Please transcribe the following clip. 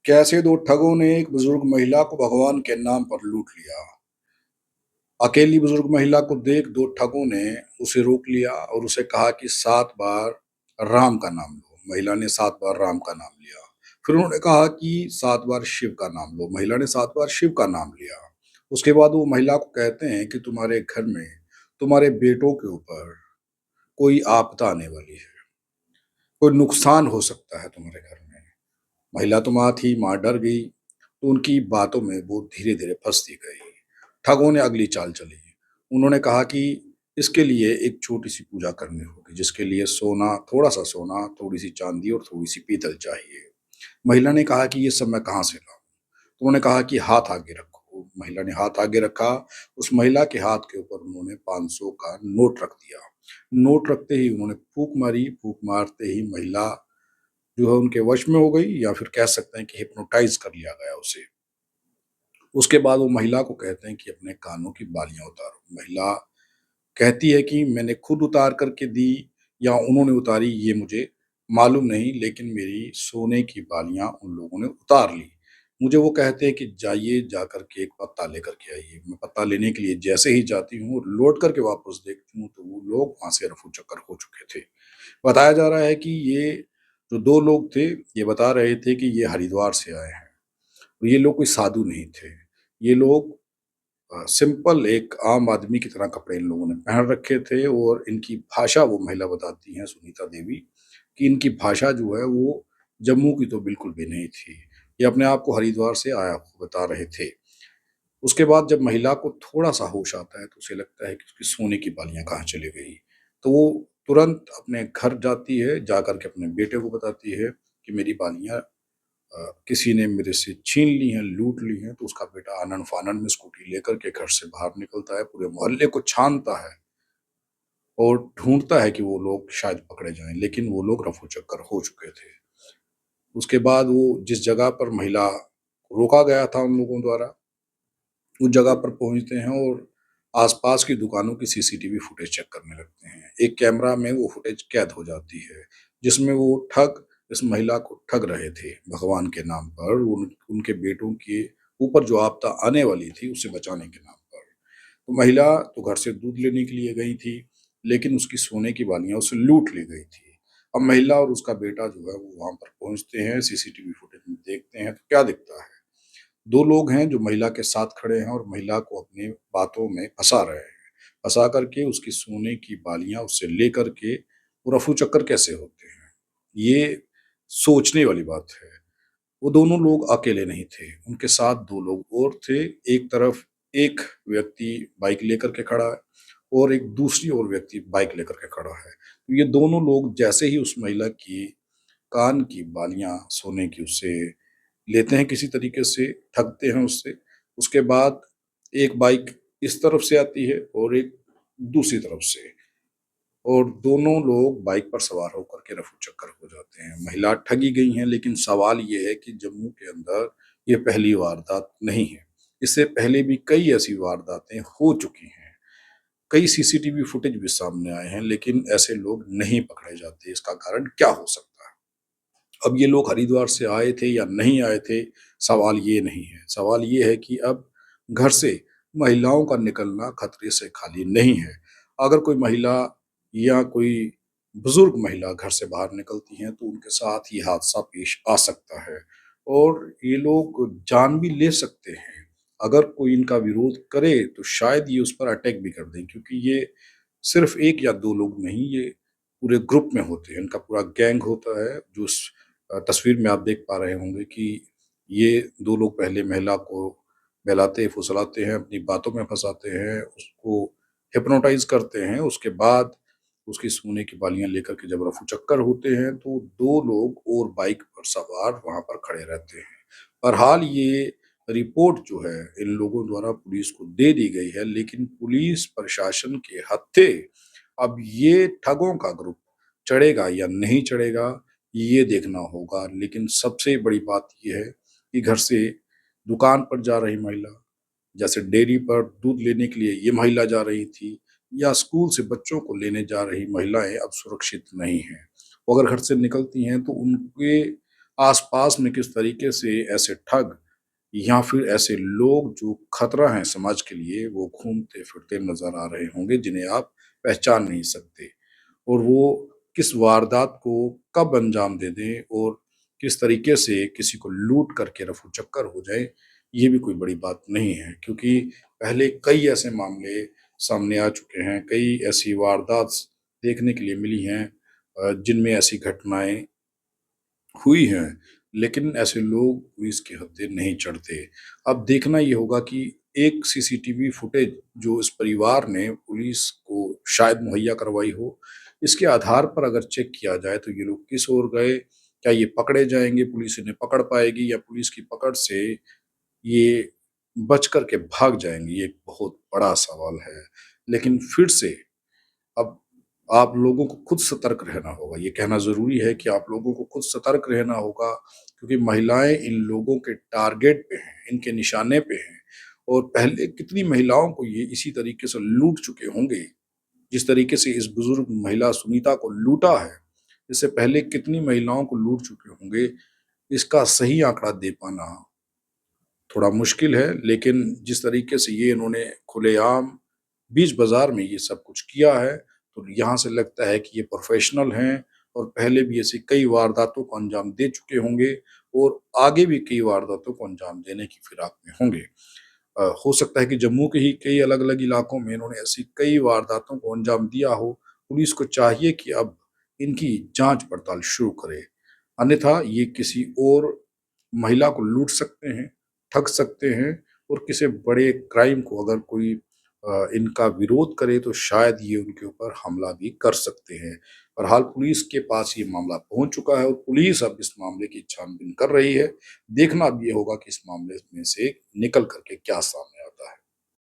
कैसे दो ठगों ने एक बुजुर्ग महिला को भगवान के नाम पर लूट लिया। अकेली बुजुर्ग महिला को देख दो ठगों ने उसे रोक लिया और उसे कहा कि 7 बार राम का नाम लो। महिला ने 7 बार राम का नाम लिया। फिर उन्होंने कहा कि 7 बार शिव का नाम लो। महिला ने 7 बार शिव का नाम लिया। उसके बाद वो महिला को कहते हैं कि तुम्हारे घर में तुम्हारे बेटों के ऊपर कोई आपदा आने वाली है, कोई नुकसान हो सकता है तुम्हारे घर में। महिला तो माँ थी, माँ डर गई, तो उनकी बातों में वो धीरे-धीरे फँसती गई। ठगों ने अगली चाल चली। उन्होंने कहा कि इसके लिए एक छोटी-सी पूजा करनी होगी, जिसके लिए सोना, थोड़ा-सा सोना, थोड़ी-सी चांदी और थोड़ी-सी पीतल चाहिए। महिला ने कहा कि ये सब मैं कहाँ से लाऊँ? तो उन्होंने कहा कि हाथ आगे रखो। महिला ने हाथ आगे रखा। उस महिला के हाथ के ऊपर उन्होंने 500 का नोट रख दिया। नोट रखते ही उन्होंने फूँक मारी। फूँक मारते ही महिला जो है उनके वश में हो गई, या फिर कह सकते हैं कि हिप्नोटाइज़ कर लिया गया उसे। उसके बाद वो महिला को कहते हैं कि अपने कानों की बालियाँ उतारो। महिला कहती है कि मैंने खुद उतार कर के दी या उन्होंने उतारी, ये मुझे मालूम नहीं, लेकिन मेरी सोने की बालियाँ उन लोगों ने उतार ली। मुझे वो कहते हैं कि जाइए, जाकर के एक पत्ता लेकर के आइए। मैं पत्ता लेने के लिए जैसे ही जाती हूँ, लौट कर के वापस देखती हूँ, तो वो लोग वहाँ से रफू-चक्कर हो चुके थे। बताया जा रहा है कि ये जो 2 लोग थे, ये बता रहे थे कि ये हरिद्वार से आए हैं। ये लोग कोई साधु नहीं थे। ये लोग सिंपल एक आम आदमी की तरह कपड़े इन लोगों ने पहन रखे थे, और इनकी भाषा, वो महिला बताती हैं, सुनीता देवी, कि इनकी भाषा जो है वो जम्मू की तो बिल्कुल भी नहीं थी। ये अपने आप को हरिद्वार से आया हुआ बता रहे थे। उसके बाद जब महिला को थोड़ा-सा होश आता है, तो उसे लगता है कि उसकी सोने की बालियाँ कहाँ चली गई। तो वो तुरंत अपने घर जाती है, जाकर के अपने बेटे को बताती है कि मेरी बालियाँ किसी ने मेरे से छीन ली हैं, लूट ली हैं। तो उसका बेटा आनन-फानन में स्कूटी लेकर के घर से बाहर निकलता है, पूरे मोहल्ले को छानता है और ढूँढता है कि वो लोग शायद पकड़े जाएँ, लेकिन वो लोग रफू-चक्कर हो चुके थे। उसके बाद वो जिस जगह पर महिला को रोका गया था उन लोगों द्वारा, उस जगह पर पहुँचते हैं और आस-पास की दुकानों की सीसीटीवी फुटेज चेक करने लगते हैं। एक कैमरा में वो फुटेज कैद हो जाती है, जिसमें वो ठग इस महिला को ठग रहे थे भगवान के नाम पर, उनके बेटों के ऊपर जो आपदा आने वाली थी, उसे बचाने के नाम पर। तो महिला तो घर से दूध लेने के लिए गई थी, लेकिन उसकी सोने की बालियाँ उससे लूट ली गई थी। अब महिला और उसका बेटा जो है वो वहाँ पर पहुँचते हैं, सीसीटीवी फुटेज में देखते हैं, तो क्या दिखता है? 2 लोग हैं जो महिला के साथ खड़े हैं और महिला को अपनी बातों में फँसा रहे हैं। फँसा कर के उसकी सोने की बालियाँ उससे लेकर के वो रफू-चक्कर कैसे होते हैं? ये सोचने वाली बात है। वो दोनों लोग अकेले नहीं थे, उनके साथ 2 लोग और थे। एक तरफ एक व्यक्ति बाइक लेकर के खड़ा है और एक दूसरी ओर व्यक्ति बाइक लेकर के खड़ा है। तो ये दोनों लोग जैसे ही उस महिला की कान की बालियाँ सोने की उससे लेते हैं, किसी तरीके से ठगते हैं उससे। उसके बाद एक बाइक इस तरफ से आती है और एक दूसरी तरफ से, और दोनों लोग बाइक पर सवार होकर के रफू-चक्कर हो जाते हैं। महिला ठगी गई हैं, लेकिन सवाल ये है कि जम्मू के अंदर ये पहली वारदात नहीं है। इससे पहले भी कई ऐसी वारदातें हो चुकी हैं। कई सीसीटीवी फुटेज भी सामने आए हैं, लेकिन ऐसे लोग नहीं पकड़े जाते। इसका कारण क्या हो सकता है? अब ये लोग हरिद्वार से आए थे या नहीं आए थे, सवाल ये नहीं है। सवाल ये है कि अब घर से महिलाओं का निकलना खतरे से खाली नहीं है। अगर कोई महिला या कोई बुज़ुर्ग महिला घर से बाहर निकलती हैं, तो उनके साथ ये हादसा पेश आ सकता है और ये लोग जान भी ले सकते हैं। अगर कोई इनका विरोध करे, तो शायद ये उस पर अटैक भी कर दें, क्योंकि ये सिर्फ़ 1 या 2 लोग नहीं, ये पूरे ग्रुप में होते हैं। इनका पूरा गैंग होता है, जो तस्वीर में आप देख पा रहे होंगे कि ये 2 लोग पहले महिला को बहलाते, फुसलाते हैं, अपनी बातों में फँसाते हैं, उसको हिप्नोटाइज़ करते हैं। उसके बाद उसकी सोने की बालियाँ लेकर के जब रफू-चक्कर होते हैं, तो 2 लोग और बाइक पर सवार वहाँ पर खड़े रहते हैं। बहरहाल ये रिपोर्ट जो है इन लोगों द्वारा पुलिस को दे दी गई है, लेकिन पुलिस प्रशासन के हत्थे अब ये ठगों का ग्रुप चढ़ेगा या नहीं चढ़ेगा, ये देखना होगा। लेकिन सबसे बड़ी बात ये है कि घर से दुकान पर जा रही महिला, जैसे डेयरी पर दूध लेने के लिए ये महिला जा रही थी, या स्कूल से बच्चों को लेने जा रही महिलाएँ अब सुरक्षित नहीं हैं। वो अगर घर से निकलती हैं, तो उनके आसपास में किस तरीके से ऐसे ठग या फिर ऐसे लोग जो खतरा हैं समाज के लिए, वो घूमते-फिरते नज़र आ रहे होंगे, जिन्हें आप पहचान नहीं सकते। और वो किस वारदात को कब अंजाम दे दें और किस तरीके से किसी को लूट करके रफू-चक्कर हो जाए, ये भी कोई बड़ी बात नहीं है। क्योंकि पहले कई ऐसे मामले सामने आ चुके हैं, कई ऐसी वारदात देखने के लिए मिली हैं जिनमें ऐसी घटनाएँ हुई हैं, लेकिन ऐसे लोग पुलिस के हत्थे नहीं चढ़ते। अब देखना ये होगा कि एक सीसीटीवी फुटेज जो इस परिवार ने पुलिस को शायद मुहैया करवाई हो, इसके आधार पर अगर चेक किया जाए तो ये लोग किस ओर गए? क्या ये पकड़े जाएँगे, पुलिस इन्हें पकड़ पाएगी या पुलिस की पकड़ से ये बच कर के भाग जाएँगे? ये एक बहुत बड़ा सवाल है। लेकिन फिर से अब आप लोगों को खुद सतर्क रहना होगा। ये कहना ज़रूरी है कि आप लोगों को खुद सतर्क रहना होगा, क्योंकि महिलाएँ इन लोगों के टारगेट पे हैं, इनके निशाने पे हैं और पहले कितनी महिलाओं को ये इसी तरीके से लूट चुके होंगे, जिस तरीके से इस बुज़ुर्ग महिला सुनीता को लूटा है, इससे पहले कितनी महिलाओं को लूट चुके होंगे, इसका सही आंकड़ा दे पाना थोड़ा मुश्किल है, लेकिन जिस तरीके से ये इन्होंने खुलेआम बीच बाज़ार में ये सब कुछ किया है, तो यहाँ से लगता है कि ये प्रोफ़ेशनल हैं और पहले भी ऐसी कई वारदातों को अंजाम दे चुके होंगे और आगे भी कई वारदातों को अंजाम देने की फिराक में होंगे। हो सकता है कि जम्मू के ही कई अलग-अलग इलाकों में इन्होंने ऐसी कई वारदातों को अंजाम दिया हो। पुलिस को चाहिए कि अब इनकी जाँच-पड़ताल शुरू करे, अन्यथा ये किसी और महिला को लूट सकते हैं, ठग सकते हैं और किसी बड़े क्राइम को अगर कोई इनका विरोध करे तो शायद ये उनके ऊपर हमला भी कर सकते हैं। बहरहाल पुलिस के पास ये मामला पहुँच चुका है और पुलिस अब इस मामले की छानबीन कर रही है। देखना अब ये होगा कि इस मामले में से निकल कर के क्या सामने